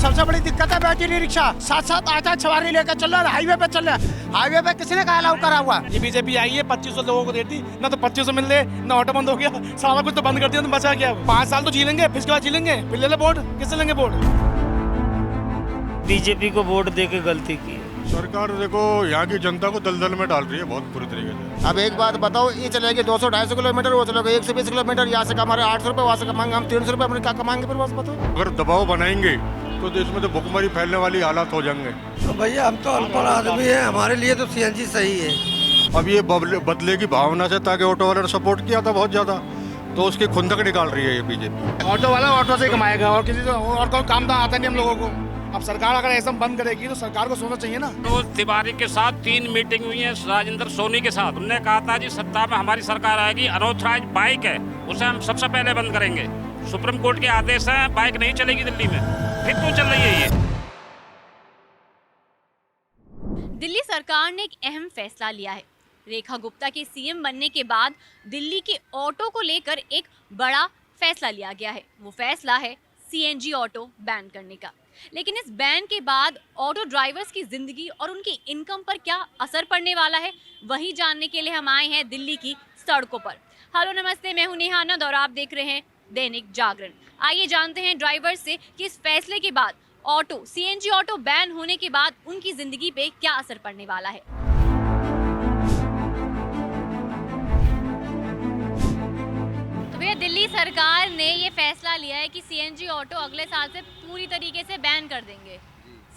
सबसे बड़ी दिक्कत है बैटरी रिक्शा, साथ साथ आता सवारी लेकर चल रहा है, हाईवे पे चल रहा है। हाईवे पे किसने कहा अलाउ करा हुआ? ये बीजेपी आई है 2500 लोगों को देती ना, तो 2500 मिल रहे ना, ऑटो बंद हो गया, सारा कुछ तो बंद कर दिया, तो बचा क्या? 5 साल तो जी लेंगे, फिर इसके बाद जी लेंगे, फिर ले वोट, किससे लेंगे वोट? बीजेपी को वोट देके गलती की। सरकार देखो यहाँ की जनता को दलदल में डाल रही है बहुत बुरी तरीके से। अब एक बात बताओ, ये चलेगी 200-250 किलोमीटर, वो चलेगा 120 किलोमीटर, यहाँ से कमा रहे 800 रुपये, वहाँ से कमाएंगे हम 300 रुपये, अपने क्या कमाएंगे फिर? बस बताओ। अगर दबाव बनाएंगे तो देश में तो भुखमरी फैलने वाली हालात हो जाएंगे। तो भैया हम तो अनपढ़ आदमी हैं, हमारे लिए तो सीएनजी सही है। अब ये बदले की भावना से, ताकि ऑटो वाले ने सपोर्ट किया था बहुत ज्यादा, तो उसकी खुंदक निकाल रही है ये बीजेपी। ऑटो वाला ऑटो से कमाएगा और किसी से और कोई काम आता नहीं हम लोगों को। अब सरकार अगर ऐसा बंद करेगी तो सरकार को सोचना चाहिए ना। मनोज तिवारी के साथ 3 मीटिंग हुई है, राजेंद्र सोनी के साथ। उन्होंने कहा था जी सत्ता में हमारी सरकार आएगी, अनऑथराइज्ड बाइक है उसे हम सबसे पहले बंद करेंगे। सुप्रीम कोर्ट के आदेश हैं, बाइक नहीं चलेगी दिल्ली में। फिर क्यों चल रही है ये? दिल्ली सरकार ने एक अहम फैसला लिया है। रेखा गुप्ता के सीएम बनने के बाद दिल्ली के ऑटो को लेकर एक बड़ा फैसला लिया गया है। वो फैसला है सीएनजी ऑटो बैन करने का। लेकिन इस बैन के बाद ऑटो ड्राइवर्स की जिंदगी और उनकी इनकम पर क्या असर पड़ने वाला है, वही जानने के लिए हम आए हैं दिल्ली की सड़कों पर। हेलो नमस्ते, मैं हूं नेहा नंद और आप देख रहे हैं दैनिक जागरण। आइए जानते हैं ड्राइवर्स से कि इस फैसले के बाद ऑटो सीएनजी ऑटो बैन होने के बाद उनकी जिंदगी पे क्या असर पड़ने वाला है। तो भैया, दिल्ली सरकार ने ये फैसला लिया है कि सीएनजी ऑटो अगले साल से पूरी तरीके से बैन कर देंगे।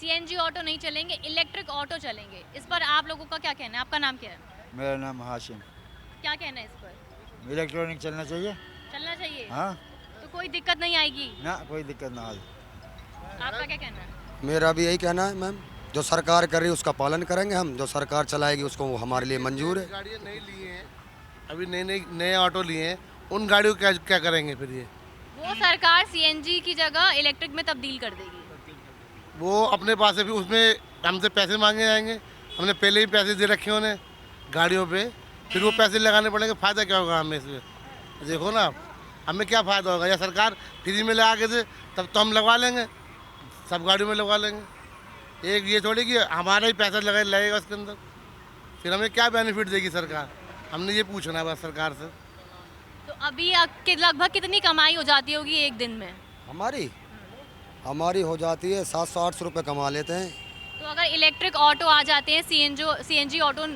सीएनजी ऑटो नहीं चलेंगे, इलेक्ट्रिक ऑटो चलेंगे। इस पर आप लोगों का क्या कहना है? आपका नाम क्या है? मेरा नाम हाशिम। क्या कहना है इस पर? इलेक्ट्रॉनिक चलना चाहिए। चलना चाहिए? हाँ, तो कोई दिक्कत नहीं आएगी? ना कोई दिक्कत ना आए। आपका क्या कहना है? मेरा भी यही कहना है मैम, जो सरकार कर रही है उसका पालन करेंगे हम, जो सरकार चलाएगी उसको हमारे लिए मंजूर है। गाड़ियाँ नई ली हैं, अभी नए ऑटो लिए हैं, उन गाड़ियों को क्या करेंगे फिर? ये वो सरकार सीएनजी की जगह इलेक्ट्रिक में तब्दील कर देगी। वो अपने पास से भी उसमें हमसे पैसे मांगे जाएंगे। हमने पहले ही पैसे दे रखे हैं उन्हें गाड़ियों पे, फिर वो पैसे लगाने पड़ेंगे। फ़ायदा क्या होगा हमें इसमें? देखो ना, हमें क्या फ़ायदा होगा? या सरकार फ्री में लगा के दे, तब तो हम लगवा लेंगे, सब गाड़ियों में लगवा लेंगे। एक ये थोड़ी कि हमारा ही पैसा लगेगा उसके अंदर, फिर हमें क्या बेनिफिट देगी सरकार? हमने ये पूछना है बस सरकार से। तो अभी आपके लगभग कितनी कमाई हो जाती होगी एक दिन में? हमारी हो जाती है 700-800 रुपये कमा लेते हैं। तो अगर इलेक्ट्रिक ऑटो आ जाते हैं, सीएनजी ऑटो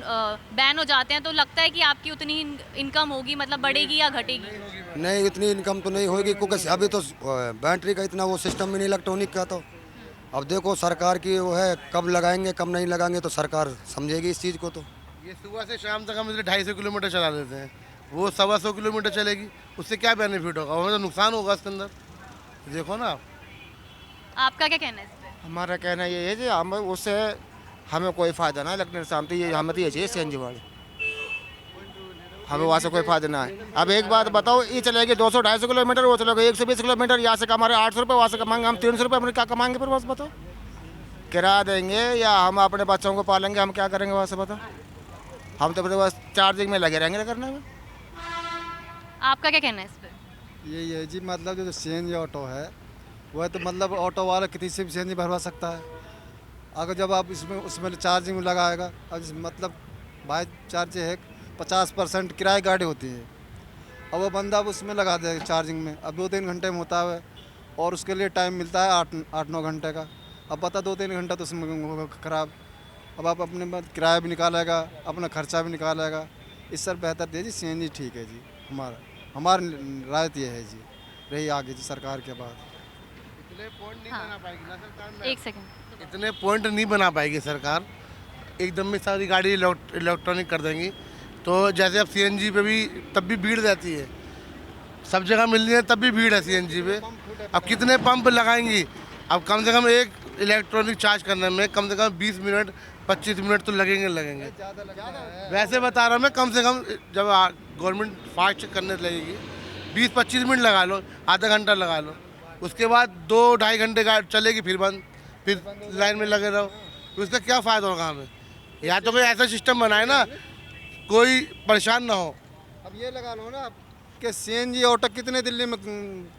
बैन हो जाते हैं, तो लगता है कि आपकी उतनी इनकम होगी, मतलब बढ़ेगी या घटेगी? नहीं, इतनी इनकम तो नहीं होगी, क्योंकि अभी तो बैटरी का इतना वो सिस्टम भी नहीं इलेक्ट्रॉनिक का। तो अब देखो सरकार की वो है, कब लगाएंगे कब नहीं लगाएंगे तो सरकार समझेगी इस चीज़ को। तो ये सुबह से शाम तक हम इसे 250 किलोमीटर चला देते हैं, वो 125 किलोमीटर चलेगी, उससे क्या बेनिफिट होगा? हमें तो नुकसान होगा उसके अंदर। देखो ना आपका क्या कहना है इस पे? हमारा कहना ये है कि हम उससे हमें कोई फ़ायदा ना इलेक्ट्रिक से, हमें तो ये चाहिए सीएनजी वाले, हमें वहाँ से कोई फायदा ना है। अब एक बात बताओ, ये चलेगी 200-250 किलोमीटर, वो चलेगा 120 किलोमीटर, यहाँ से कमा रहे 800 रुपये, वहाँ से कमाएंगे हम 300 रुपये, अपने क्या कमाएंगे फिर? बस बताओ। किराया देंगे या हम अपने बच्चों को पालेंगे? हम क्या करेंगे वहाँ से बताओ? हम तो बस चार्जिंग में लगे रहेंगे करने में। आपका क्या कहना है इस पे? ये जी, मतलब जो सीएनजी ऑटो है वह तो मतलब ऑटो वाला किसी से भी सीएनजी भरवा सकता है। अगर जब आप उसमें चार्जिंग में लगाएगा, अब मतलब बाई चार्ज है 50% किराए गाड़ी होती है, अब वो बंदा उसमें लगा देगा चार्जिंग में। अब 2-3 घंटे में होता है और उसके लिए टाइम मिलता है 8-9 घंटे का। अब बता 2-3 घंटा तो उसमें ख़राब। अब आप अपने किराया भी निकालेगा, अपना खर्चा भी निकालेगा। इस सर बेहतर दे जी सीएनजी ठीक है जी। हमारी राय ये है जी, रही आगे जी सरकार के बाद। इतने पॉइंट नहीं बना पाएगी ना सरकार। एक सेकंड। इतने पॉइंट नहीं बना पाएगी सरकार, एकदम में सारी गाड़ी इलेक्ट्रॉनिक कर देंगी। तो जैसे अब सीएनजी पे भी तब भी भीड़ रहती है, सब जगह मिल रही है तब भी भीड़ है सीएनजी पे। अब कितने पंप लगाएंगी? अब कम से कम एक इलेक्ट्रॉनिक चार्ज करने में कम से कम 20 मिनट 25 मिनट तो लगेंगे। वैसे बता रहा हूँ मैं, कम से कम जब गवर्नमेंट फास्ट करने लगेगी 20-25 मिनट लगा लो, आधा घंटा लगा लो, उसके बाद 2-2.5 घंटे गाड़ी चलेगी, फिर बंद, फिर लाइन में लगे रहो। तो उसका क्या फ़ायदा होगा हमें? या तो कोई ऐसा सिस्टम बनाए ना, कोई परेशान ना हो। अब ये लगा लो ना कि सीएनजी ऑटो कितने दिल्ली में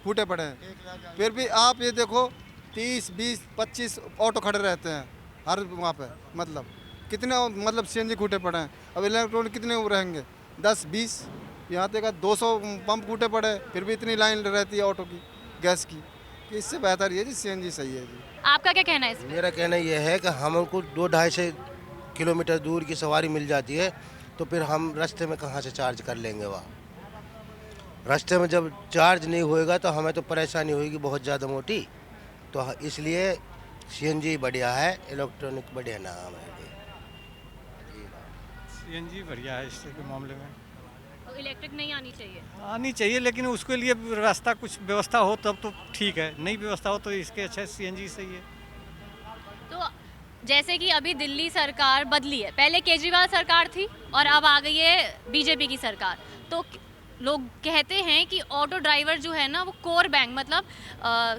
फूटे पड़े हैं, फिर भी आप ये देखो 30, 20, 25 ऑटो खड़े रहते हैं हर वहाँ पे। मतलब कितने मतलब सीएनजी कूटे पड़े हैं। अब इलेक्ट्रॉनिक कितने रहेंगे, 10, 20, यहाँ तक 200 पंप कूटे पड़े, फिर भी इतनी लाइन रहती है ऑटो की, गैस की, कि इससे बेहतर ये जी सीएनजी सही है जी। आपका क्या कहना है इसमें? मेरा कहना यह है कि हमको 2-2.5 किलोमीटर दूर की सवारी मिल जाती है, तो फिर हम रास्ते में कहाँ से चार्ज कर लेंगे? वहाँ रास्ते में जब चार्ज नहीं होएगा तो हमें तो परेशानी होगी बहुत ज़्यादा मोटी। तो इसलिए सीएनजी बढ़िया है, इलेक्ट्रॉनिक बढ़िया नाम है। सीएनजी बढ़िया है इसके मामले में। तो इलेक्ट्रिक नहीं आनी चाहिए? आनी चाहिए, लेकिन उसके लिए रास्ता कुछ व्यवस्था हो तब तो ठीक है, नहीं व्यवस्था हो तो इसके अच्छा सीएनजी सही है। तो जैसे कि अभी दिल्ली सरकार बदली है, पहले केजरीवाल सरकार थी और अब आ गई है बीजेपी की सरकार। तो लोग कहते हैं कि ऑटो ड्राइवर जो है ना वो कोर बैंक, मतलब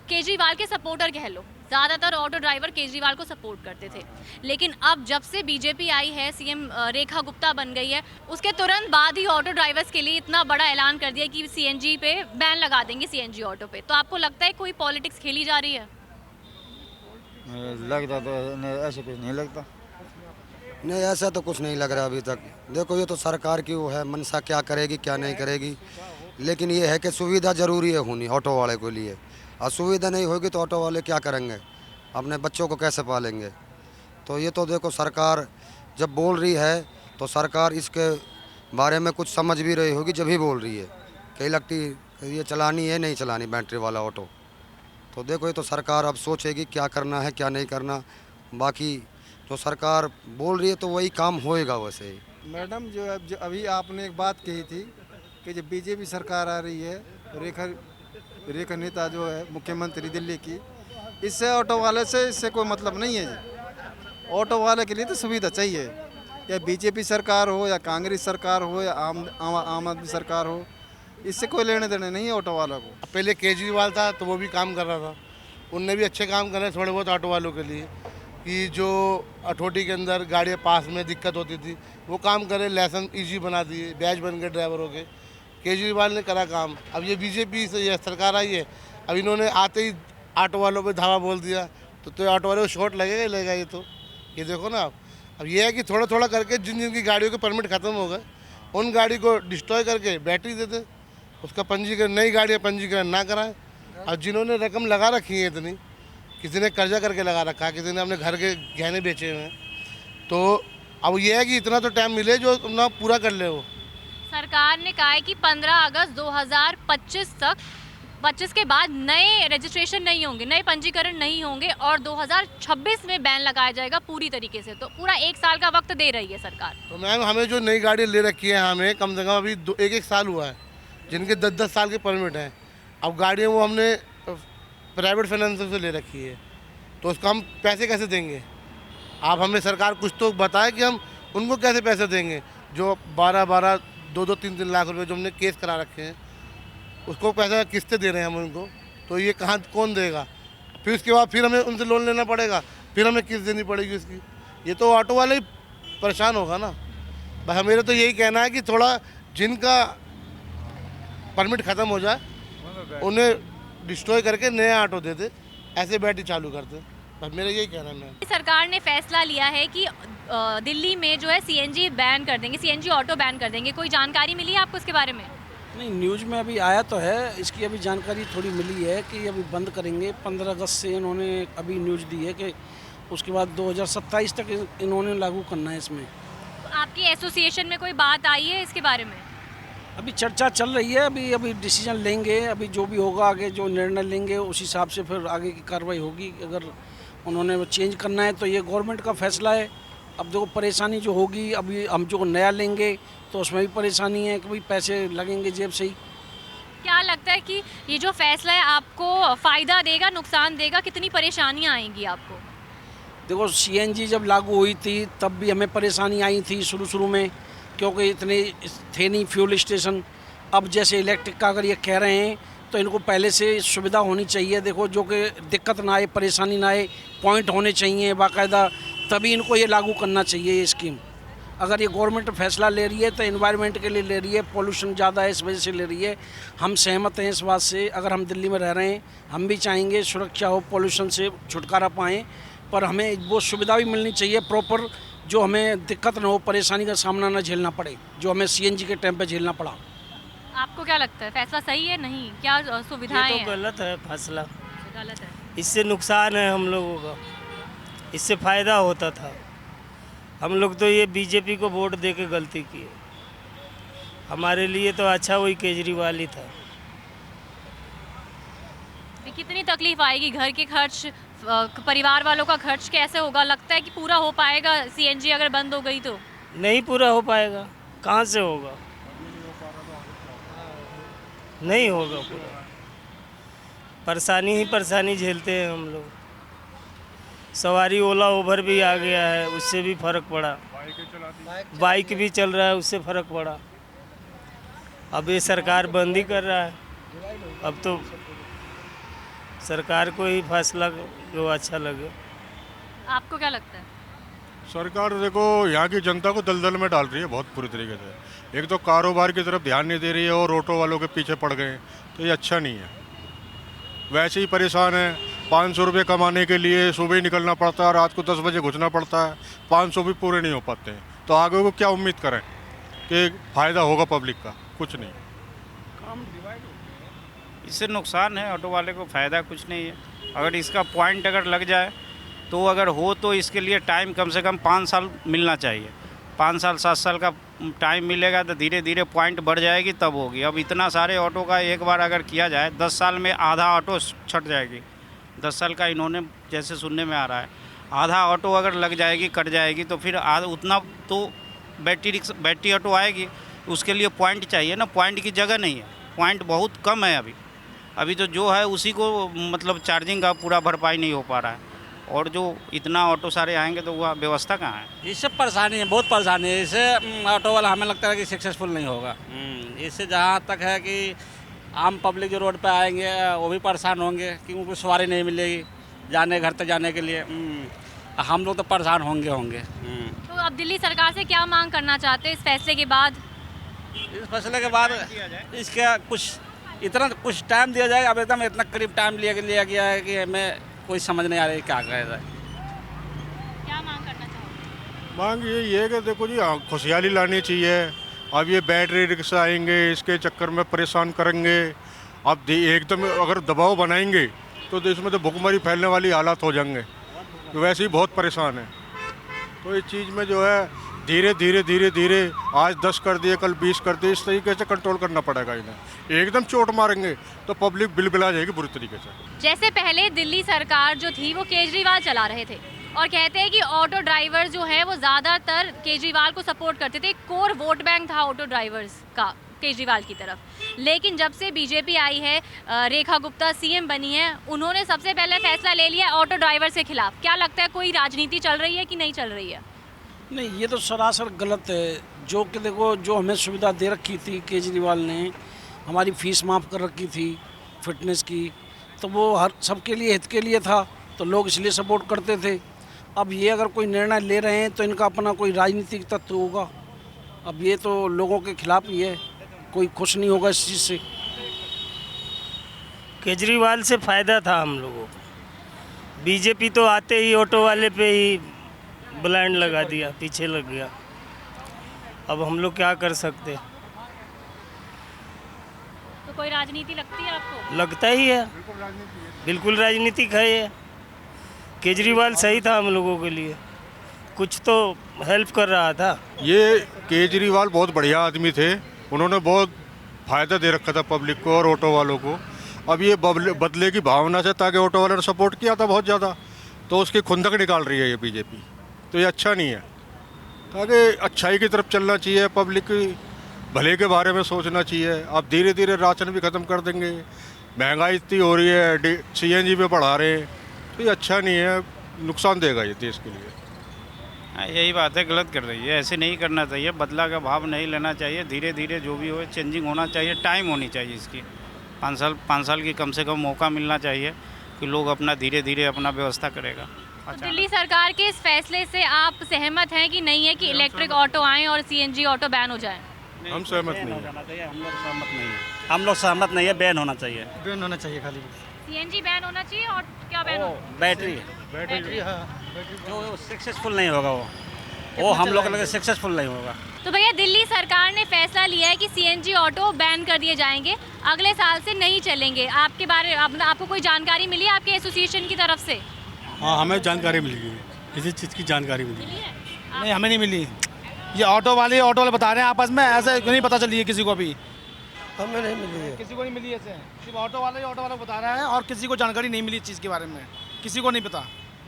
केजरीवाल के सपोर्टर कह लो। ज़्यादातर ऑटो ड्राइवर केजरीवाल को सपोर्ट करते थे, लेकिन अब जब से बीजेपी आई है, सीएम रेखा गुप्ता बन गई है, उसके तुरंत बाद ही ऑटो ड्राइवर्स के लिए इतना बड़ा ऐलान कर दिया कि सीएनजी पे बैन लगा देंगे, सीएनजी ऑटो पे। तो आपको लगता है कोई पॉलिटिक्स खेली जा रही है? लगता तो ऐसे कुछ नहीं लगता। नहीं, ऐसा तो कुछ नहीं लग रहा अभी तक। देखो ये तो सरकार की वो है मनसा, क्या करेगी क्या नहीं करेगी, लेकिन ये है कि सुविधा ज़रूरी है होनी ऑटो वाले के लिए। और सुविधा नहीं होगी तो ऑटो वाले क्या करेंगे, अपने बच्चों को कैसे पालेंगे? तो ये तो देखो सरकार जब बोल रही है तो सरकार इसके बारे में कुछ समझ भी रही होगी जब ही बोल रही है कि इलेक्ट्रिक ये चलानी है नहीं चलानी बैटरी वाला ऑटो। तो देखो ये तो सरकार अब सोचेगी क्या करना है क्या नहीं करना। बाकी जो सरकार बोल रही है तो वही काम होएगा वैसे ही। मैडम जो अभी आपने एक बात कही थी कि जब बीजेपी सरकार आ रही है, रेखा नेता जो है मुख्यमंत्री दिल्ली की, इससे ऑटो वाले से इससे कोई मतलब नहीं है जी। ऑटो वाले के लिए तो सुविधा चाहिए, या बीजेपी सरकार हो या कांग्रेस सरकार हो या आम आदमी सरकार हो, इससे कोई लेने देने नहीं है ऑटो वालों को। पहले केजरीवाल था तो वो भी काम कर रहा था, उनने भी अच्छे काम करे थोड़े बहुत ऑटो वालों के लिए, कि जो अठौटी के अंदर गाड़ियाँ पास में दिक्कत होती थी वो काम करे, लाइसेंस ईजी बना दिए, बैच बन गए ड्राइवरों के। केजरीवाल ने करा काम। अब ये बीजेपी से ये सरकार आई है, अब इन्होंने आते ही ऑटो वालों पे धावा बोल दिया, तो ऑटो वालों को शॉर्ट लगेगा ही लगेगा। ये देखो ना आप। अब ये है कि थोड़ा थोड़ा करके जिन जिनकी गाड़ियों के परमिट ख़त्म हो गए उन गाड़ी को डिस्ट्रॉय करके बैटरी दे दे, उसका पंजीकरण, नई गाड़ियाँ पंजीकरण ना कराएं। और जिन्होंने रकम लगा रखी है इतनी, किसी ने कर्जा करके लगा रखा है, किसी ने अपने घर के गहने बेचे हुए हैं, तो अब ये है कि इतना तो टाइम मिले जो ना पूरा कर ले। वो सरकार ने कहा है कि 15 अगस्त 2025 तक 25 के बाद नए रजिस्ट्रेशन नहीं होंगे, नए पंजीकरण नहीं होंगे और 2026 में बैन लगाया जाएगा पूरी तरीके से। तो पूरा 1 साल का वक्त दे रही है सरकार। तो मैम हमें जो नई गाड़ी ले रखी है, हमें कम से कम अभी 1-1 साल हुआ है, जिनके 10-10 साल के परमिट हैं। अब गाड़ियाँ वो हमने प्राइवेट फाइनेंसर से ले रखी है, तो उसका हम पैसे कैसे देंगे? आप हमें सरकार कुछ तो बताए कि हम उनको कैसे पैसे देंगे। जो 12-12, 2-2, 3-3 लाख रुपए जो हमने केस करा रखे हैं, उसको पैसा किस्तें दे रहे हैं हम उनको, तो ये कहाँ कौन देगा? फिर उसके बाद फिर हमें उनसे लोन लेना पड़ेगा, फिर हमें किस्त देनी पड़ेगी उसकी। ये तो ऑटो वाले ही परेशान होगा ना। बस मेरा तो यही कहना है कि थोड़ा जिनका परमिट ख़त्म हो जाए उन्हें डिस्ट्रॉय करके नया ऑटो दे दे, ऐसे बैटरी चालू कर दे। बस मेरा यही कहना है। सरकार ने फैसला लिया है कि दिल्ली में जो है सीएनजी बैन कर देंगे, सीएनजी ऑटो बैन कर देंगे। कोई जानकारी मिली है आपको इसके बारे में? नहीं, न्यूज़ में अभी आया तो है, इसकी अभी जानकारी थोड़ी मिली है कि अभी बंद करेंगे 15 अगस्त से। इन्होंने अभी न्यूज़ दी है कि उसके बाद 2027 तक इन्होंने लागू करना है इसमें। तो आपकी एसोसिएशन में कोई बात आई है इसके बारे में? अभी चर्चा चल रही है, अभी डिसीजन लेंगे, अभी जो भी होगा आगे जो निर्णय लेंगे उस हिसाब से फिर आगे की कार्रवाई होगी। अगर उन्होंने वो चेंज करना है तो ये गवर्नमेंट का फैसला है। अब देखो परेशानी जो होगी, अभी हम जो नया लेंगे तो उसमें भी परेशानी है कि भाई पैसे लगेंगे जेब से ही। क्या लगता है कि ये जो फैसला है आपको फ़ायदा देगा, नुकसान देगा, कितनी परेशानियाँ आएंगी आपको? देखो सीएनजी जब लागू हुई थी तब भी हमें परेशानी आई थी शुरू में, क्योंकि इतने थे नहीं फ्यूल स्टेशन। अब जैसे इलेक्ट्रिक का अगर ये कह रहे हैं तो इनको पहले से सुविधा होनी चाहिए, देखो जो कि दिक्कत ना आए, परेशानी ना आए, पॉइंट होने चाहिए बाकायदा, तभी इनको ये लागू करना चाहिए ये स्कीम। अगर ये गवर्नमेंट फैसला ले रही है तो एनवायरनमेंट के लिए ले रही है, पोल्यूशन ज़्यादा है इस वजह से ले रही है। हम सहमत हैं इस बात से। अगर हम दिल्ली में रह रहे हैं, हम भी चाहेंगे सुरक्षा हो, पोल्यूशन से छुटकारा पाएँ, पर हमें वो सुविधा भी मिलनी चाहिए प्रॉपर, जो हमें दिक्कत ना हो, परेशानी का सामना ना झेलना पड़े, जो हमें CNG के टाइम पे झेलना पड़ा। आपको क्या लगता है फैसला सही है नहीं? क्या सुविधाएं ये हैं? तो गलत है फैसला, गलत है। इससे नुकसान है हम लोगों का, इससे फ़ायदा होता था। हम लोग तो ये बीजेपी को वोट दे के गलती की। हमारे लिए तो अच्छा वही केजरीवाल ही था। कितनी तकलीफ आएगी, घर के खर्च, परिवार वालों का खर्च कैसे होगा? लगता है कि पूरा हो पाएगा CNG अगर बंद हो गई तो? नहीं पूरा हो पाएगा, कहाँ से होगा, नहीं होगा पूरा। परेशानी ही परेशानी झेलते हैं हम लोग। सवारी ओला उबर भी आ गया है, उससे भी फ़र्क पड़ा। बाइक भी चल रहा है, उससे फ़र्क पड़ा। अब ये सरकार बंद ही कर रहा है। अब तो सरकार को ही फैसला जो अच्छा लगे। आपको क्या लगता है? सरकार देखो यहाँ की जनता को दलदल में डाल रही है बहुत बुरी तरीके से। एक तो कारोबार की तरफ ध्यान नहीं दे रही है और ऑटो वालों के पीछे पड़ गए, तो ये अच्छा नहीं है। वैसे ही परेशान है, 500 रुपये कमाने के लिए सुबह ही निकलना पड़ता है, रात को 10 बजे घुसना पड़ता है, 500 भी पूरे नहीं हो पाते हैं। तो आगे को क्या उम्मीद करें कि फ़ायदा होगा पब्लिक का? कुछ नहीं। इससे नुकसान है, ऑटो वाले को फ़ायदा कुछ नहीं है। अगर इसका पॉइंट अगर लग जाए तो अगर हो तो इसके लिए टाइम कम से कम 5 साल मिलना चाहिए। 5 साल 7 साल का टाइम मिलेगा तो धीरे धीरे पॉइंट बढ़ जाएगी, तब होगी। अब इतना सारे ऑटो का एक बार अगर किया जाए, 10 साल में आधा ऑटो छट जाएगी। 10 साल का इन्होंने जैसे सुनने में आ रहा है, आधा ऑटो अगर लग जाएगी, कट जाएगी, तो फिर उतना तो बैटरी ऑटो आएगी। उसके लिए पॉइंट चाहिए ना, पॉइंट की जगह नहीं है, पॉइंट बहुत कम है अभी तो जो है उसी को मतलब चार्जिंग का पूरा भरपाई नहीं हो पा रहा है। और जो इतना ऑटो सारे आएंगे तो वह व्यवस्था कहाँ है? इससे परेशानी है, बहुत परेशानी है। इससे ऑटो वाला हमें लगता है कि सक्सेसफुल नहीं होगा। इससे जहाँ तक है कि आम पब्लिक जो रोड पे आएंगे वो भी परेशान होंगे, क्योंकि उनको सवारी नहीं मिलेगी जाने घर तक जाने के लिए। हम लोग तो परेशान होंगे। तो अब दिल्ली सरकार से क्या मांग करना चाहते हैं इस फैसले के बाद? इस फैसले के बाद इसका कुछ टाइम दिया जाएगा। अब एकदम इतना करीब टाइम लिया गया है कि हमें कोई समझ नहीं आ रही क्या कर रहा है। क्या मांग करना चाहोगे? मांग यही है कि देखो जी, खुशहाली लानी चाहिए। अब ये बैटरी रिक्शा आएंगे, इसके चक्कर में परेशान करेंगे। अब एकदम अगर दबाव बनाएंगे तो देश में तो भुखमरी फैलने वाली हालात हो जाएंगे। तो वैसे ही बहुत परेशान है। तो इस चीज़ में जो है धीरे धीरे आज 10 कर दिए, कल 20 कर दिए, इस तरीके से कंट्रोल करना पड़ेगा इन्हें। एकदम चोट मारेंगे तो पब्लिक बिलबिला जाएगी बुरी तरीके से। जैसे पहले दिल्ली सरकार जो थी वो केजरीवाल चला रहे थे और कहते हैं कि ऑटो ड्राइवर जो है वो ज़्यादातर केजरीवाल को सपोर्ट करते थे। कोर वोट बैंक था ऑटो ड्राइवर्स का केजरीवाल की तरफ। लेकिन जब से बीजेपी आई है, रेखा गुप्ता CM बनी है, उन्होंने सबसे पहले फैसला ले लिया ऑटो ड्राइवर के खिलाफ। क्या लगता है कोई राजनीति चल रही है कि नहीं चल रही है? नहीं, ये तो सरासर गलत है। जो कि देखो, जो हमें सुविधा दे रखी थी केजरीवाल ने, हमारी फ़ीस माफ़ कर रखी थी फिटनेस की, तो वो हर सबके लिए हित के लिए था, तो लोग इसलिए सपोर्ट करते थे। अब ये अगर कोई निर्णय ले रहे हैं तो इनका अपना कोई राजनीतिक तत्व होगा। अब ये तो लोगों के खिलाफ ही है, कोई खुश नहीं होगा इस चीज़ से। केजरीवाल से फ़ायदा था हम लोगों को। बीजेपी तो आते ही ऑटो वाले पे ही ब्लाइंड लगा दिया, पीछे लग गया। अब हम लोग क्या कर सकते? तो कोई राजनीति लगती है आपको? लगता ही है, बिल्कुल राजनीतिक है ये। केजरीवाल सही था हम लोगों के लिए, कुछ तो हेल्प कर रहा था। ये केजरीवाल बहुत बढ़िया आदमी थे, उन्होंने बहुत फ़ायदा दे रखा था पब्लिक को और ऑटो वालों को। अब ये बदले की भावना से, ताकि ऑटो वालों ने सपोर्ट किया था बहुत ज़्यादा, तो उसकी खुंदक निकाल रही है ये बीजेपी। तो ये अच्छा नहीं है। ताकि अच्छाई की तरफ चलना चाहिए, पब्लिक की भले के बारे में सोचना चाहिए। अब धीरे धीरे राशन भी ख़त्म कर देंगे, महंगाई इतनी हो रही है, CNG पे बढ़ा रहे हैं, तो ये अच्छा नहीं है, नुकसान देगा ये देश के लिए। यही बात है, गलत कर रही है। ऐसे नहीं करना चाहिए, बदला का भाव नहीं लेना चाहिए। धीरे धीरे जो भी हो चेंजिंग होना चाहिए, टाइम होनी चाहिए इसकी। 5 साल की कम से कम मौका मिलना चाहिए कि लोग अपना धीरे धीरे अपना व्यवस्था करेगा। तो दिल्ली सरकार के इस फैसले से आप सहमत हैं कि नहीं है कि इलेक्ट्रिक ऑटो आएं और सीएनजी ऑटो बैन हो जाए? हम सहमत नहीं हैं। हम लोग सहमत नहीं है, बैन होना चाहिए। बैन होना चाहिए खाली। सीएनजी बैन होना चाहिए और क्या बैन हो? बैटरी जो सक्सेसफुल नहीं होगा वो हम लोग के लिए सक्सेसफुल नहीं होगा। तो भैया दिल्ली सरकार ने फैसला लिया है कि सीएनजी ऑटो बैन कर दिए जाएंगे, अगले साल से नहीं चलेंगे। आपके बारे आपको कोई जानकारी मिली है आपके एसोसिएशन की तरफ से? हाँ, हमें जानकारी मिली है, किसी चीज़ की जानकारी मिली है। नहीं, हमें नहीं मिली। ये ऑटो वाले बता रहे हैं आपस में, ऐसे नहीं पता चली है किसी को भी। हमें नहीं मिली है। किसी को नहीं मिली ऐसे, सिर्फ ऑटो वाला बता रहा है और किसी को जानकारी नहीं मिली इस चीज़ के बारे में, किसी को नहीं पता।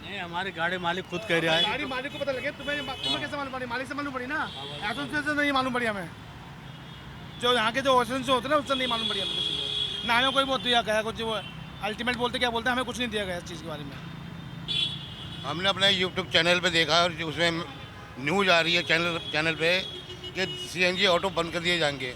नहीं, हमारे गाड़ी मालिक खुद कह रहा है। गाड़ी मालिक को पता लगे, तुम्हें कैसे मालूम पड़ी? मालिक से मालूम पड़ी ना, एसोसिएशन से नहीं मालूम पड़ी हमें। जो यहाँ के जो एसोसिएशन होते हैं ना, उससे नहीं मालूम पड़ी हमें किसी को। ना हमें कोई वो दिया गया, कुछ वो अल्टीमेट बोलते क्या बोलते हैं, हमें कुछ नहीं दिया गया इस चीज़ के बारे में। हमने अपने यूट्यूब चैनल पे देखा और उसमें न्यूज़ आ रही है चैनल पे कि सीएनजी ऑटो बंद कर दिए जाएंगे,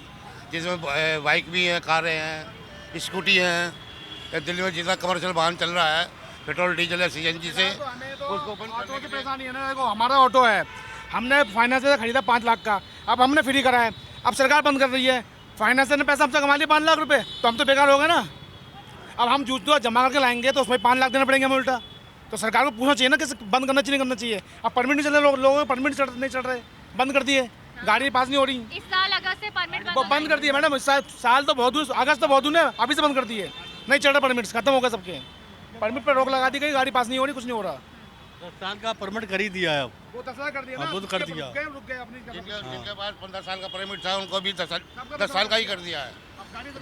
जिसमें बाइक भी हैं, कारें हैं, स्कूटी हैं। दिल्ली में जितना कमर्शियल वाहन चल रहा है पेट्रोल डीजल है सीएनजी से, उसको बंद ऑटो की परेशानी है ना। देखो हमारा ऑटो है, हमने फाइनेंस से खरीदा 5 लाख का, अब हमने फ्री करा है, अब सरकार बंद कर रही है। फाइनेंस ने पैसा हमसे कमा लिया 5 लाख रुपए, तो हम तो बेकार हो गए ना। अब हम जूझ जमा करके लाएंगे तो उसमें 5 लाख देना पड़ेंगे हमें उल्टा। तो सरकार को पूछना चाहिए ना कि बंद करना चाहिए, नहीं करना चाहिए। अब परमिट नहीं चल रहे, लोगों को परमिट नहीं चल रहे, बंद कर दिए, गाड़ी पास नहीं हो रही। इस साल अगस्त से परमिट वो बंद कर दिए मैडम, साल तो बहुत हुए, अगस्त तो बहुत हुए, अभी से बंद कर दिए, नहीं चल रहे परमिट्स, खत्म हो गए सबके। परमिट पर रोक लगा दी गई, गाड़ी पास नहीं हो रही, कुछ नहीं हो रहा। 10 साल का परमिट कर ही दिया है अब। वो 10 साल कर दिया ना, वो तो कर दिया। रुक गए अपनी। जिनके पास 15 साल का परमिट था उनको भी 10 साल का ही कर दिया है।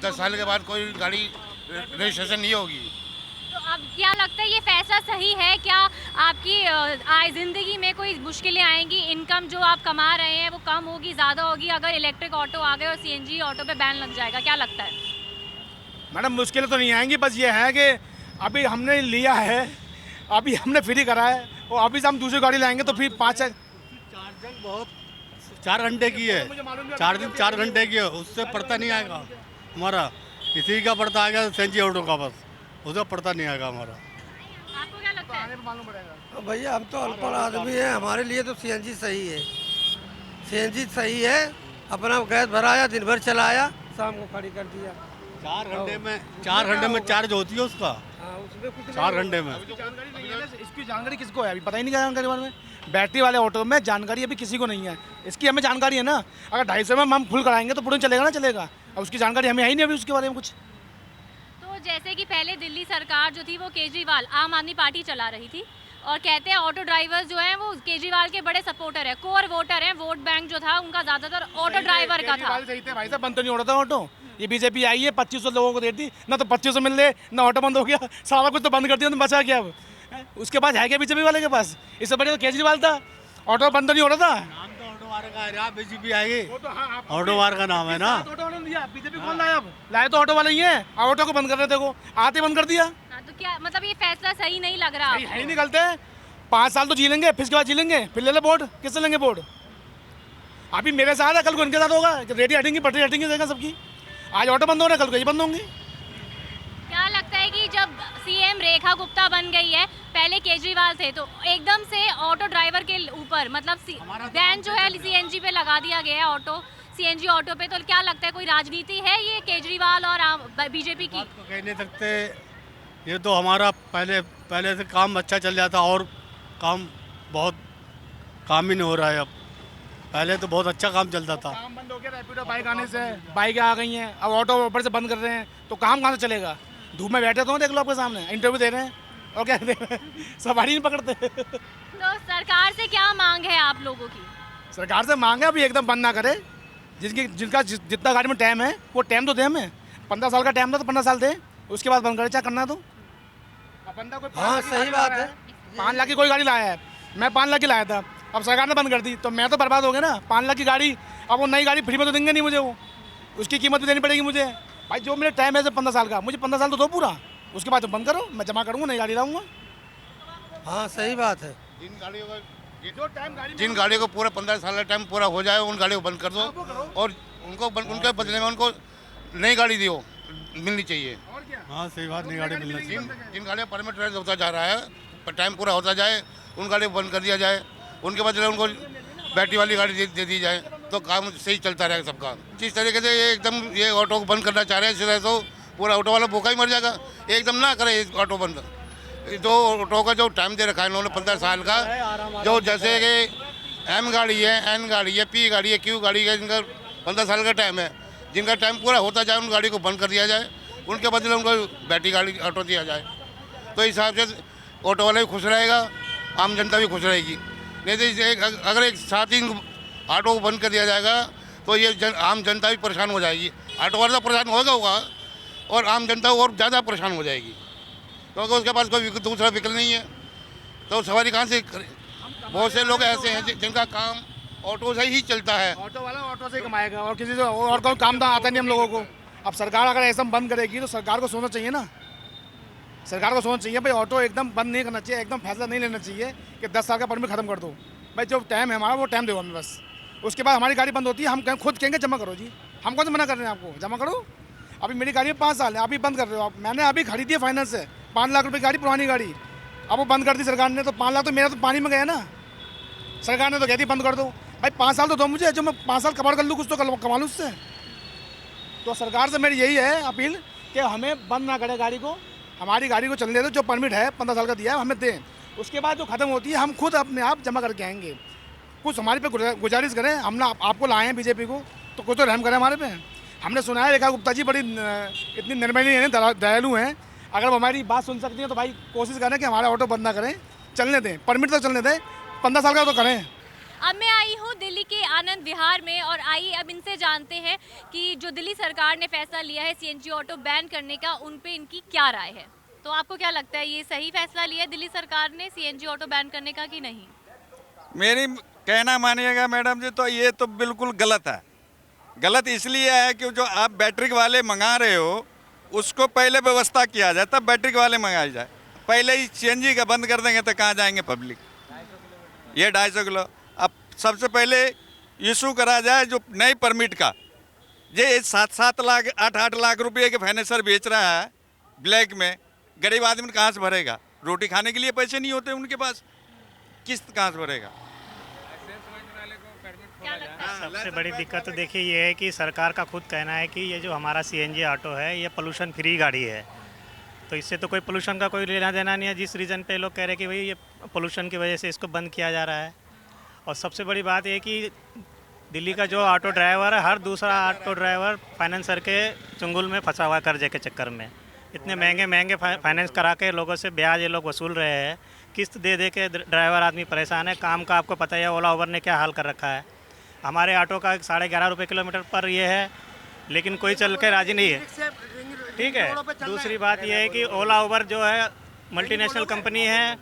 10 साल के बाद कोई गाड़ी रजिस्ट्रेशन नहीं होगी। तो अब क्या लगता है ये फैसला सही है? क्या आपकी आय जिंदगी में कोई मुश्किलें आएंगी? इनकम जो आप कमा रहे हैं वो कम होगी, ज़्यादा होगी अगर इलेक्ट्रिक ऑटो आ गए और सीएनजी ऑटो पे बैन लग जाएगा? क्या लगता है? मैडम मुश्किलें तो नहीं आएंगी, बस ये है कि अभी हमने लिया है, अभी हमने फ्री करा है और अभी से हम दूसरी गाड़ी लाएंगे तो फिर 5 चार्जिंग बहुत 4 घंटे की है, चार्जिंग 4 घंटे की है, उससे पड़ता नहीं आएगा हमारा। इसी का पड़ता आएगा सीएनजी ऑटो का, बस उसका पड़ता नहीं आएगा हमारा। आपको क्या लगता है? मालूम पड़ेगा। भैया हम तो अनपढ़ आदमी हैं, हमारे लिए तो सीएनजी सही है। सीएनजी सही है, अपना गैस भराया, दिन भर चलाया, शाम को खड़ी कर दिया। 4 घंटे में चार्ज होती है उसका। उसमें कुछ 4 घंटे में। जानकारी नहीं है ना, इसकी जानकारी किसको है अभी पता ही नहीं, क्या जानकारी बारे में। बैटरी वाले ऑटो में जानकारी अभी किसी को नहीं है, इसकी हमें जानकारी है ना। अगर 250 में हम फुल कराएंगे तो पूरा चलेगा ना, चलेगा। अब उसकी जानकारी हमें है ही नहीं अभी उसके बारे में कुछ। तो जैसे कि पहले दिल्ली सरकार जो थी वो केजरीवाल आम आदमी पार्टी चला रही थी और कहते हैं ऑटो ड्राइवर्स जो हैं वो केजरीवाल के बड़े सपोर्टर हैं, कोर वोटर हैं। वोट बैंक जो था उनका ज़्यादातर ऑटो ड्राइवर का था। सही थे भाई साहब, बंद तो नहीं हो रहा था ऑटो। ये बीजेपी आई है, 2500 लोगों को देती ना, तो 2500 मिल रहे ना, ऑटो बंद हो गया, सारा कुछ तो बंद कर दिया, तो बचा क्या अब? उसके पास है क्या बीजेपी वाले के पास? इससे बड़े तो केजरीवाल था, ऑटो बंद तो नहीं हो रहा था। नाम तो ऑटो वाले का है, बीजेपी आएगी, ऑटो वाले का नाम है ना। ऑटो वाले ने दिया, बीजेपी कौन लाया? अब लाए तो ऑटो वाले ही हैं, ऑटो को बंद कर रहे थे, को आते बंद कर दिया। तो क्या मतलब ये फैसला सही नहीं लग रहा? है ही नहीं, गलत है। 5 साल तो जी लेंगे, फिर इसके बाद जी लेंगे, फिर ले ले वोट, किससे लेंगे वोट? अभी मेरे साथ है, कल को इनके साथ होगा, रेडी हटेंगी, पटरी हटेंगी देगा सबकी। आज ऑटो बंद हो रहा है, कल को ये बंद होंगी। क्या लगता है कि जब सीएम रेखा गुप्ता बन गई है, पहले केजरीवाल थे, तो एकदम से ऑटो ड्राइवर के ऊपर मतलब बैन जो है सीएनजी पे लगा दिया गया है, ऑटो सीएनजी ऑटो पे, तो क्या लगता है कोई राजनीति है ये केजरीवाल और बीजेपी की? कह नहीं सकते, ये तो हमारा पहले से काम अच्छा चल जाता और काम ही नहीं हो रहा है अब। पहले तो बहुत अच्छा काम चलता था। काम बंद हो गया रैपिडो बाइक आने से, बाइक आ गई हैं, अब ऑटो ऊपर से बंद कर रहे हैं, तो काम कहाँ से चलेगा? धूप में बैठे तो देख लो आपके सामने, इंटरव्यू दे रहे हैं और क्या दे रहे हैं, सवारी नहीं पकड़ते। तो सरकार से क्या मांग है आप लोगों की? सरकार से मांग है अभी एकदम बंद ना करे, जिनका जितना गाड़ी में टाइम है वो टाइम तो दे हमें। 15 साल का टाइम था तो 15 साल दे, उसके बाद बंद करे, क्या करना तो। बंदा कोई हाँ सही बात है। 5 लाख की कोई गाड़ी लाया है, मैं 5 लाख की लाया था, अब सरकार ने बंद कर दी तो मैं तो बर्बाद हो गया ना। 5 लाख की गाड़ी, अब वो नई गाड़ी फ्री में तो देंगे नहीं मुझे, वो उसकी कीमत भी देनी पड़ेगी मुझे। भाई जो मेरा टाइम है 15 साल का, मुझे 15 साल तो दो पूरा, उसके बाद तो बंद करो, मैं जमा करूँगा, नई गाड़ी लाऊंगा। हाँ सही बात है। जिन गाड़ियों को पूरा 15 साल का टाइम पूरा हो जाए उन गाड़ियों को बंद कर दो और उनके बदले में उनको नई गाड़ी दियो मिलनी चाहिए। हाँ सही बात, नई गाड़ी मिलनी चाहिए। जिन गाड़ियों परमिट होता जा रहा है टाइम पूरा होता जाए उन गाड़ी को बंद कर दिया जाए, उनके बदले उनको बैटरी वाली गाड़ी दे दी जाए तो काम सही चलता रहेगा सबका। जिस तरीके से ये एकदम ये ऑटो को बंद करना चाह रहे हैं इससे तो पूरा ऑटो वाला भूखा ही मर जाएगा। एकदम ना करे ऑटो बंद। जो ऑटो का जो टाइम दे रखा है इन्होंने 15 साल का, जो जैसे कि एम गाड़ी है, एन गाड़ी है, पी गाड़ी है, क्यू गाड़ी है, जिनका 15 साल का टाइम है, जिनका टाइम पूरा होता जाए उन गाड़ी को बंद कर दिया जाए, उनके बदले उनको बैटरी गाड़ी ऑटो दिया जाए तो इस हिसाब से ऑटो वाला भी खुश रहेगा, आम जनता भी खुश रहेगी। नहीं तो अगर एक साथ ही ऑटो को बंद कर दिया जाएगा तो ये आम जनता भी परेशान हो जाएगी। ऑटो वाला परेशान होगा और आम जनता और ज़्यादा परेशान हो जाएगी क्योंकि उसके पास कोई दूसरा विकल्प नहीं है तो सवारी कहाँ से करे। बहुत से लोग ऐसे हैं जिनका काम ऑटो से ही चलता है। ऑटो वाला ऑटो से कमाएगा और किसी से और कोई काम आता नहीं हम लोगों को। अब सरकार अगर ऐसा बंद करेगी तो सरकार को सोचना चाहिए ना, सरकार को सोचना चाहिए भाई ऑटो एकदम बंद नहीं करना चाहिए, एकदम फैसला नहीं लेना चाहिए कि 10 साल का परमिट खत्म कर दो। भाई जो टाइम है हमारा वो टाइम दो हमें बस, उसके बाद हमारी गाड़ी बंद होती है हम खुद कहेंगे जमा करो जी, हम कौन से मना कर रहे हैं आपको, जमा करो। अभी मेरी गाड़ी में 5 साल है, अभी बंद कर रहे हो आप। मैंने अभी खरीदी है फाइनेंस से 5 लाख रुपये गाड़ी, पुरानी गाड़ी, अब वो बंद कर दी सरकार ने तो 5 लाख तो मेरा तो पानी में गया ना। सरकार ने तो कहती बंद कर दो, भाई 5 साल तो दो मुझे, जो मैं 5 साल कमाल कर लूँ कुछ तो कमा लूँ उससे। तो सरकार से मेरी यही है अपील कि हमें बंद ना करे गाड़ी को, हमारी गाड़ी को चलने दो, जो परमिट है 15 साल का दिया है हमें दें, उसके बाद जो खत्म होती है हम खुद अपने आप जमा करके आएंगे। कुछ हमारे पे गुजारिश करें, हम ना आपको लाए हैं बीजेपी को तो कुछ तो रहम करें हमारे पे। हमने सुना है रेखा गुप्ता जी बड़ी इतनी निर्मली हैं, दयालु हैं, अगर वो हमारी बात सुन सकती हैं तो भाई कोशिश करें कि हमारा ऑटो बंद ना करें, चलने दें, परमिट तो चलने दें, 15 साल का तो करें। अब मैं आई हूँ दिल्ली के आनंद विहार में और आइए अब इनसे जानते हैं कि जो दिल्ली सरकार ने फैसला लिया है सीएनजी ऑटो बैन करने का, उन पे इनकी क्या राय है। तो आपको क्या लगता है ये सही फैसला लिया है दिल्ली सरकार ने सीएनजी ऑटो बैन करने का कि नहीं? मेरी कहना मानिएगा मैडम जी, तो ये तो बिल्कुल गलत है। गलत इसलिए है कि जो आप बैटरी वाले मंगा रहे हो उसको पहले व्यवस्था किया जाए तब बैटरी वाले मंगाए जाए। पहले ही सीएनजी का बंद कर देंगे तो कहाँ जाएंगे पब्लिक। ये 250 किलो अब सबसे पहले इशू करा जाए जो नई परमिट का। ये 7-7 लाख 8-8 लाख रुपये के फाइनेंसर बेच रहा है ब्लैक में, गरीब आदमी कहाँ से भरेगा? रोटी खाने के लिए पैसे नहीं होते उनके पास, किस्त कहाँ से भरेगा? सबसे बड़ी दिक्कत तो देखिए ये है कि सरकार का खुद कहना है कि ये जो हमारा सीएनजी ऑटो है ये पोल्यूशन फ्री गाड़ी है, तो इससे तो कोई पोल्यूशन का कोई लेना देना नहीं है। जिस रीज़न पे लोग कह रहे हैं कि भाई ये पोल्यूशन की वजह से इसको बंद किया जा रहा है। और सबसे बड़ी बात ये कि दिल्ली का जो ऑटो ड्राइवर है, हर दूसरा ऑटो ड्राइवर फाइनेंसर के चुंगल में फंसा हुआ है कर्जे के चक्कर में। इतने महंगे फाइनेंस करा के लोगों से ब्याज ये लोग वसूल रहे हैं, किस्त दे दे के ड्राइवर आदमी परेशान है। काम का आपको पता है ओला उबर ने क्या हाल कर रखा है। हमारे ऑटो का 11.5 रुपये किलोमीटर पर ये है, लेकिन कोई चल के राजी नहीं है। ठीक है, दूसरी बात यह है कि ओला उबर जो है मल्टीनेशनल कंपनी है,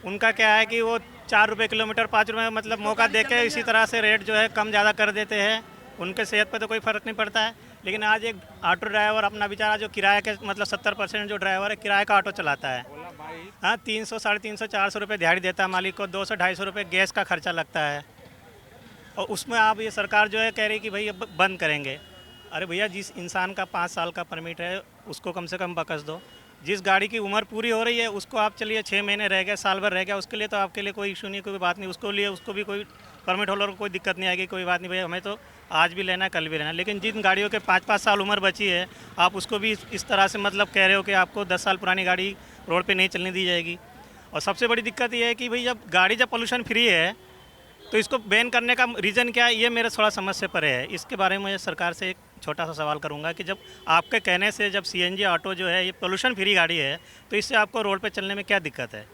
उनका क्या है कि वो 4 रुपये किलोमीटर 5 रुपये मतलब मौका दे के इसी तरह से रेट जो है कम ज़्यादा कर देते हैं। उनके सेहत पे तो कोई फ़र्क नहीं पड़ता है। लेकिन आज एक ऑटो ड्राइवर अपना बेचारा जो किराए के मतलब 70% जो ड्राइवर है किराए का ऑटो चलाता है, हाँ 300, 350, 400 रुपये दिहाड़ी देता है मालिक को, 200-250 रुपये गैस का खर्चा लगता है। और उसमें आप ये सरकार जो है कह रही कि भाई अब बंद करेंगे। अरे भैया जिस इंसान का 5 साल का परमिट है उसको कम से कम बकस दो। जिस गाड़ी की उम्र पूरी हो रही है उसको आप चलिए 6 महीने रह गए, साल भर रह गया, उसके लिए तो आपके लिए कोई इशू नहीं, कोई बात नहीं। उसको लिए उसको भी कोई परमिट होल्डर को कोई दिक्कत नहीं आएगी, कोई बात नहीं भैया हमें तो आज भी लेना है कल भी लेना है। लेकिन जिन गाड़ियों के 5-5 साल उम्र बची है आप उसको भी इस तरह से मतलब कह रहे हो कि आपको 10 साल पुरानी गाड़ी रोड पर नहीं चलने दी जाएगी। और सबसे बड़ी दिक्कत ये है कि भाई जब गाड़ी जब पोल्यूशन फ्री है तो इसको बैन करने का रीज़न क्या है, ये मेरा थोड़ा समझ से परे है। इसके बारे में मुझे सरकार से एक छोटा सा सवाल करूंगा कि जब आपके कहने से जब सीएनजी ऑटो जो है ये पोल्यूशन फ्री गाड़ी है तो इससे आपको रोड पे चलने में क्या दिक्कत है?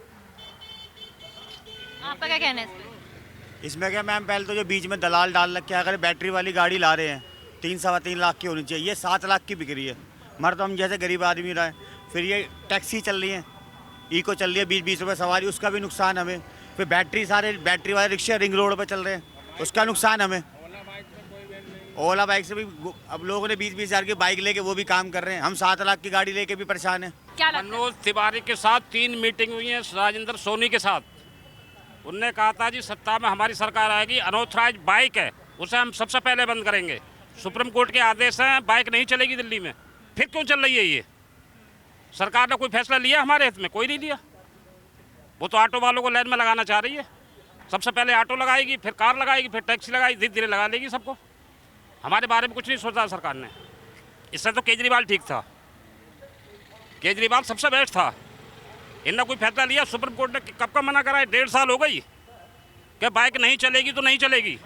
आपका क्या कहना है इसमें? क्या मैम, पहले तो जो बीच में दलाल डाल रखे, अगर बैटरी वाली गाड़ी ला रहे हैं 3-3.25 लाख की होनी चाहिए, ये 7 लाख की बिक रही है। मर तो हम जैसे गरीब आदमी रहे। फिर ये टैक्सी चल रही है, इको चल रही है 20-20 रुपये सवारी, उसका भी नुकसान हमें। फिर बैटरी वाले रिक्शे रिंग रोड पर चल रहे हैं, उसका नुकसान हमें। ओला बाइक से भी अब लोगों ने 20-20 हज़ार की बाइक लेके वो भी काम कर रहे हैं, हम 7 लाख की गाड़ी लेके भी परेशान हैं। मनोज तिवारी के साथ 3 मीटिंग हुई है राजेंद्र सोनी के साथ। उनने कहा था जी सत्ता में हमारी सरकार आएगी, अनऑथराइज बाइक है उसे हम सबसे पहले बंद करेंगे। सुप्रीम कोर्ट के आदेश हैं, बाइक नहीं चलेगी दिल्ली में। फिर क्यों चल रही है ये? सरकार ने कोई फैसला लिया हमारे हित में? कोई नहीं लिया। वो तो ऑटो वालों को लाइन में लगाना चाह रही है। सबसे पहले ऑटो लगाएगी, फिर कार लगाएगी, फिर टैक्सी लगाएगी, धीरे धीरे लगा लेगी सबको। हमारे बारे में कुछ नहीं सोचा सरकार ने। इससे तो केजरीवाल ठीक था, केजरीवाल सबसे बेस्ट था। इनने कोई फैसला लिया, सुप्रीम कोर्ट ने कब का मना करा है? 1.5 साल हो गई कि बाइक नहीं चलेगी तो नहीं चलेगी।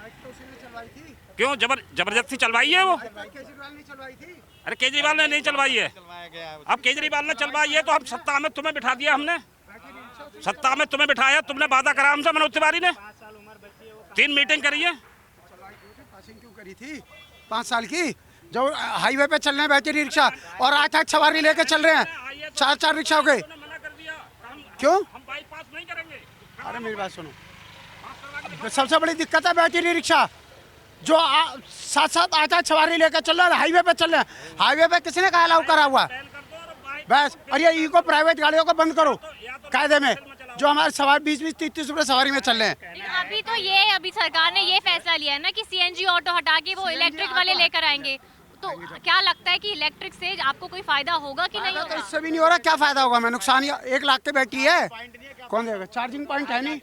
क्यों जबरदस्ती चलवाई है वो? अरे केजरीवाल ने नहीं चलवाई है, अब केजरीवाल ने चलवाई है तो अब सत्ता में तुम्हें बिठा दिया हमने, सत्ता में तुम्हें बिठाया, तुमने वादा करा हमसे। मनोज तिवारी ने 3 मीटिंग करी है। क्यों करी थी 5 साल की? जो हाईवे पे चल रहे हैं बैटरी रिक्शा और 8-8 सवारी लेके चल रहे हैं, 4-4 रिक्शा हो गए। क्यों? हम बाईपास नहीं करेंगे। अरे मेरी बात सुनो, सबसे बड़ी दिक्कत है बैटरी रिक्शा जो 7-7 8-8 सवारी लेकर चल रहे हैं, हाईवे पे चल रहे हैं। हाईवे पे किसने कहा अलाउ करा हुआ? बस। और ये इको प्राइवेट गाड़ियों को बंद करो कायदे में, जो हमारे सवार 20-20 30-30 रुपए सवारी में चल रहे हैं। अभी सरकार ने ये फैसला लिया है ना कि सीएनजी ऑटो हटा के वो इलेक्ट्रिक वाले लेकर आएंगे, तो क्या लगता है कि इलेक्ट्रिक से आपको कोई फायदा होगा कि नहीं होगा? तो इससे भी नहीं हो रहा, क्या फायदा होगा? मैं नुकसान 1 लाख के बैटरी है, कौन देगा? चार्जिंग पॉइंट है नहीं,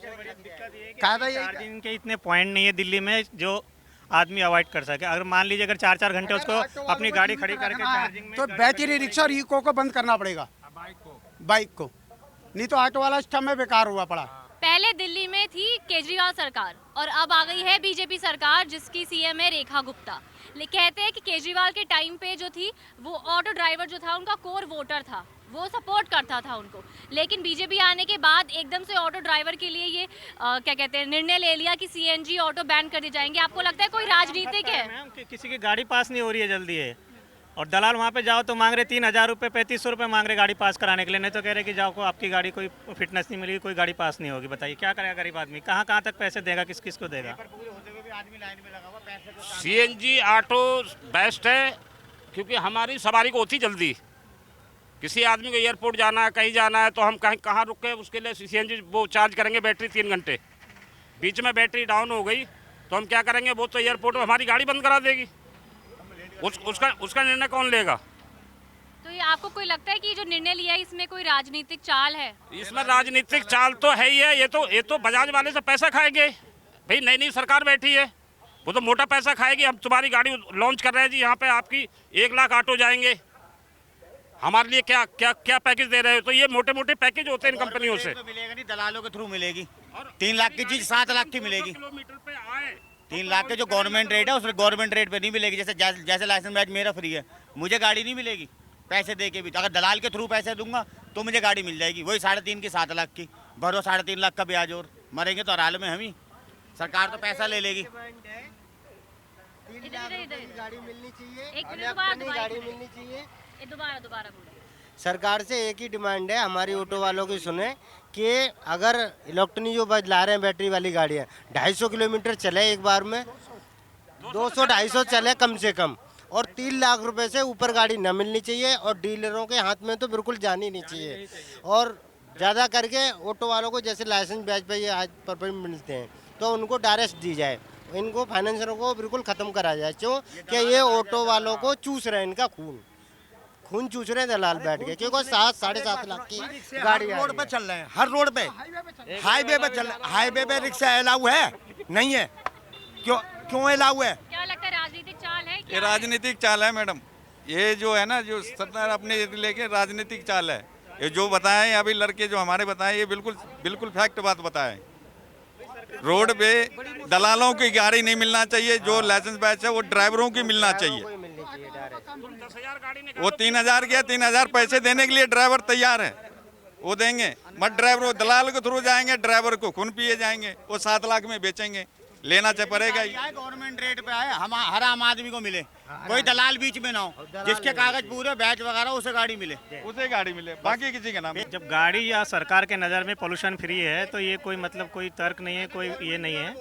चार्जिंग के इतने पॉइंट नहीं है दिल्ली में जो आदमी अवॉइड कर सके। अगर मान लीजिए अगर 4-4 घंटे उसको अपनी गाड़ी खड़ी करके चार्जिंग में, तो बैटरी रिक्शा और इको को बंद करना पड़ेगा, बाइक को, नहीं तो ऑटो वाला सिस्टम में बेकार हुआ पड़ा। पहले दिल्ली में थी केजरीवाल सरकार और अब आ गई है बीजेपी सरकार जिसकी सीएम है रेखा गुप्ता। कहते हैं कि केजरीवाल के टाइम पे जो थी वो ऑटो ड्राइवर जो था उनका कोर वोटर था, वो सपोर्ट करता था उनको, लेकिन बीजेपी आने के बाद एकदम से ऑटो ड्राइवर के लिए ये क्या कहते हैं निर्णय ले लिया कि सीएनजी ऑटो बैन कर दिए जाएंगे। आपको लगता है कोई राजनीतिक है? मैम किसी की गाड़ी पास नहीं हो रही है जल्दी है, और दलाल वहाँ पे जाओ तो मांग रहे 3,000 रुपये 3,500 रुपये मांग रहे गाड़ी पास कराने के लिए, नहीं तो कह रहे कि जाओ को आपकी गाड़ी कोई फिटनेस नहीं मिलेगी, कोई गाड़ी पास नहीं होगी। बताइए क्या करेगा गरीब आदमी, कहाँ कहाँ तक पैसे देगा, किस किस को देगा? सीएनजी ऑटो बेस्ट है क्योंकि हमारी सवारी को होती जल्दी। किसी आदमी को एयरपोर्ट जाना है, कहीं जाना है, तो हम कहीं कहाँ रुके उसके लिए सीएनजी वो चार्ज करेंगे बैटरी 3 घंटे, बीच में बैटरी डाउन हो गई तो हम क्या करेंगे? वो तो एयरपोर्ट में हमारी गाड़ी बंद करा देगी। उसका निर्णय कौन लेगा? तो ये आपको कोई लगता है कि जो निर्णय लिया है इसमें कोई राजनीतिक चाल है? इसमें राजनीतिक चाल तो है ही है। ये तो बजाज वाले से पैसा खाएंगे भाई। नई सरकार बैठी है, वो तो मोटा पैसा खाएगी। हम तुम्हारी गाड़ी लॉन्च कर रहे हैं जी, यहाँ पे आपकी 1 लाख ऑटो जाएंगे, हमारे लिए क्या क्या क्या पैकेज दे रहे हो? तो ये मोटे मोटे पैकेज होते हैं इन कंपनियों से। तो मिलेगा नहीं, दलालों के थ्रू मिलेगी। 3 लाख की चीज 7 लाख की मिलेगी। 3 लाख के जो गवर्नमेंट रेट है उसमें गवर्नमेंट रेट पे नहीं मिलेगी। जैसे लाइसेंस बैच मेरा फ्री है, मुझे गाड़ी नहीं मिलेगी पैसे दे के भी। अगर दलाल के थ्रू पैसे दूंगा तो मुझे गाड़ी मिल जाएगी, वही 3.5 की 7 लाख की। भरो 3.5 लाख का ब्याज और मरेंगे तो हराल में हम ही। सरकार तो पैसा ले लेगी। गाड़ी मिलनी चाहिए, गाड़ी मिलनी चाहिए। दोबारा सरकार से एक ही डिमांड है हमारी ऑटो वालों की, सुने कि अगर इलेक्ट्रॉनिक जो ला रहे हैं बैटरी वाली गाड़ियाँ 250 किलोमीटर चले एक बार में, 200-250 चले कम से कम, और 3 लाख रुपए से ऊपर गाड़ी न मिलनी चाहिए, और डीलरों के हाथ में तो बिल्कुल जानी नहीं चाहिए। और ज़्यादा करके ऑटो वालों को जैसे लाइसेंस बैच पे ये आज पर मिलते हैं तो उनको डायरेक्ट दी जाए, इनको फाइनेंसरों को बिल्कुल ख़त्म करा जाए। क्यों कि ये ऑटो वालों को चूस रहे हैं, इनका खून चूस रहे हैं दलाल बैठ के, क्योंकि 7-7.5 लाख की गाड़ी रोड पे चल रहे हैं, हर रोड पे हाईवे पे चल रहे हैं। हाईवे पे रिक्शा अलाउ है नहीं है? क्यों अलाउ है? क्या लगता है राजनीतिक चाल है? ये राजनीतिक चाल है मैडम। ये जो है ना, जो सरकार अपने लेके राजनीतिक चाल है। ये जो बताएं अभी लड़के जो हमारे बताएं, ये बिल्कुल फैक्ट बात बताएं। रोड पे दलालों की गाड़ी नहीं मिलना चाहिए, जो लाइसेंस बैच है वो ड्राइवरों की मिलना चाहिए। वो 3,000 के 3,000 पैसे देने के लिए ड्राइवर तैयार है, वो देंगे। मत ड्राइवर दलाल के थ्रू जाएंगे, ड्राइवर को खून पिए जाएंगे, वो 7 लाख में बेचेंगे। लेना चाहिए पड़ेगा ही। गवर्नमेंट रेट पे आए, हम हर आम आदमी को मिले, कोई दलाल बीच में ना हो, जिसके कागज पूरे बैच वगैरह उसे गाड़ी मिले, बाकी किसी के नाम। जब गाड़ी या सरकार के नज़र में पोल्यूशन फ्री है तो ये कोई मतलब कोई तर्क नहीं है, कोई ये नहीं है।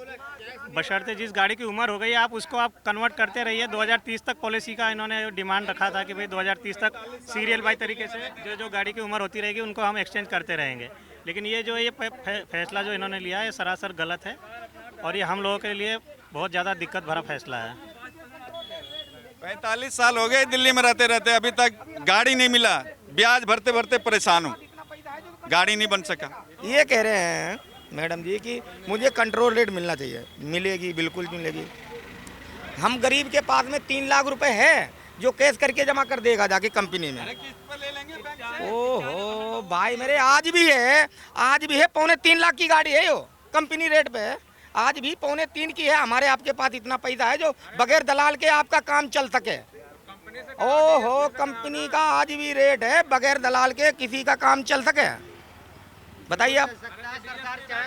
बशर्ते जिस गाड़ी की उम्र हो गई आप उसको आप कन्वर्ट करते रहिए। 2030 तक पॉलिसी का इन्होंने डिमांड रखा था कि भाई 2030 तक सीरियल बाई तरीके से जो गाड़ी की उम्र होती रहेगी उनको हम एक्सचेंज करते रहेंगे। लेकिन ये जो फैसला जो इन्होंने लिया है सरासर गलत है, और ये हम लोगों के लिए बहुत ज़्यादा दिक्कत भरा फैसला है। 45 साल हो गए दिल्ली में रहते रहते, अभी तक गाड़ी नहीं मिला, ब्याज भरते भरते परेशान हूँ। गाड़ी नहीं बन सका। ये कह रहे हैं मैडम जी कि मुझे कंट्रोल रेट मिलना चाहिए, मिलेगी बिल्कुल मिलेगी। हम गरीब के पास में 3 लाख रुपए है जो कैश करके जमा कर देगा जाके कंपनी में। ओहो भाई मेरे आज भी है 3.25 लाख की गाड़ी है, यो कंपनी रेट पे है, आज भी 3.25 की है। हमारे आपके पास इतना पैसा है जो बगैर दलाल के आपका काम चल सके। ओहो कंपनी का आज भी रेट है बगैर दलाल के किसी का काम चल सके। बताइए आप।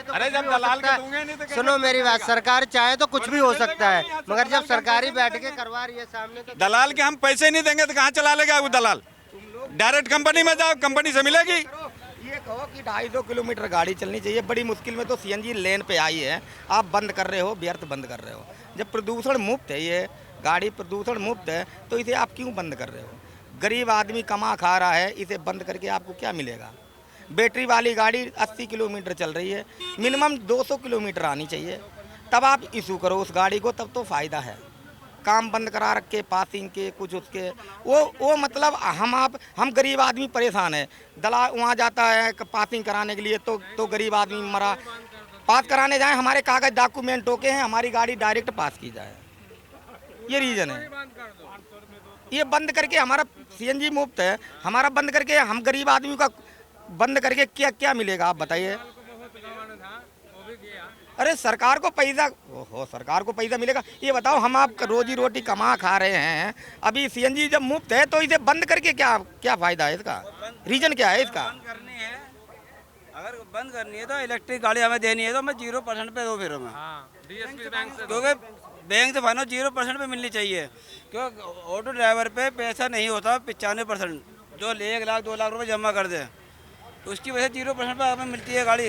अरे जब दलाल के दूंगे नहीं तो सुनो मेरी बात, सरकार चाहे तो कुछ भी हो सकता है, मगर जब सरकारी बैठ के करवा रही है सामने तो दलाल के हम पैसे नहीं देंगे तो कहाँ चला लेगा वो दलाल? डायरेक्ट कंपनी में जाओ, कंपनी से मिलेगी। ये कहो कि 250 किलोमीटर गाड़ी चलनी चाहिए, बड़ी मुश्किल में तो सीएनजी लेन पे आई है, आप बंद कर रहे हो, व्यर्थ बंद कर रहे हो। जब प्रदूषण मुक्त है ये गाड़ी, प्रदूषण मुक्त है, तो इसे आप क्यों बंद कर रहे हो? गरीब आदमी कमा खा रहा है, इसे बंद करके आपको क्या मिलेगा? बैटरी वाली गाड़ी 80 किलोमीटर चल रही है, मिनिमम 200 किलोमीटर आनी चाहिए, तब आप इशू करो उस गाड़ी को, तब तो फ़ायदा है। काम बंद करा रखे पासिंग के कुछ उसके वो मतलब हम गरीब आदमी परेशान है। दलाल वहाँ जाता है पासिंग कराने के लिए तो गरीब आदमी मरा, पास कराने जाए हमारे कागज डॉक्यूमेंट होके हैं, हमारी गाड़ी डायरेक्ट पास की जाए, ये रीज़न है। ये बंद करके हमारा सीएनजी मुफ्त है, हमारा बंद करके हम गरीब आदमी का बंद करके क्या क्या मिलेगा आप बताइए? अरे सरकार को पैसा, ओहो सरकार को पैसा मिलेगा, ये बताओ हम आप रोजी रोटी कमा खा रहे हैं, अभी सीएनजी जब मुफ्त है तो इसे बंद करके क्या फायदा है इसका? रीजन क्या है इसका? अगर बंद करनी है तो इलेक्ट्रिक गाड़ी हमें देनी है तो हमें 0% पे दो, फिर हमें क्योंकि बैंक से फाइनेंस 0% पे मिलनी चाहिए, क्योंकि ऑटो ड्राइवर पे पैसा नहीं होता 95%, जो 1 लाख 2 लाख रुपए जमा कर दे उसकी वजह 0% पे हमें मिलती है गाड़ी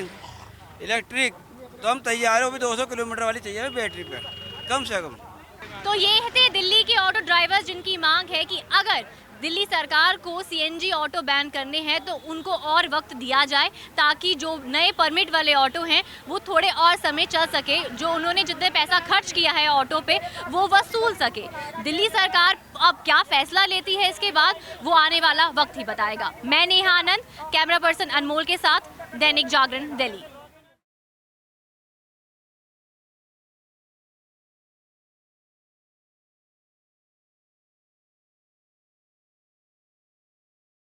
इलेक्ट्रिक। तो हम तैयार हो, भी 200 किलोमीटर वाली चाहिए बैटरी पे कम से कम। तो ये थे दिल्ली के ऑटो ड्राइवर्स जिनकी मांग है कि अगर दिल्ली सरकार को सीएनजी ऑटो बैन करने हैं तो उनको और वक्त दिया जाए, ताकि जो नए परमिट वाले ऑटो हैं वो थोड़े और समय चल सके, जो उन्होंने जितने पैसा खर्च किया है ऑटो पे वो वसूल सके। दिल्ली सरकार अब क्या फैसला लेती है इसके बाद वो आने वाला वक्त ही बताएगा। मैं नेहा आनंद, कैमरा पर्सन अनमोल के साथ, दैनिक जागरण, दिल्ली।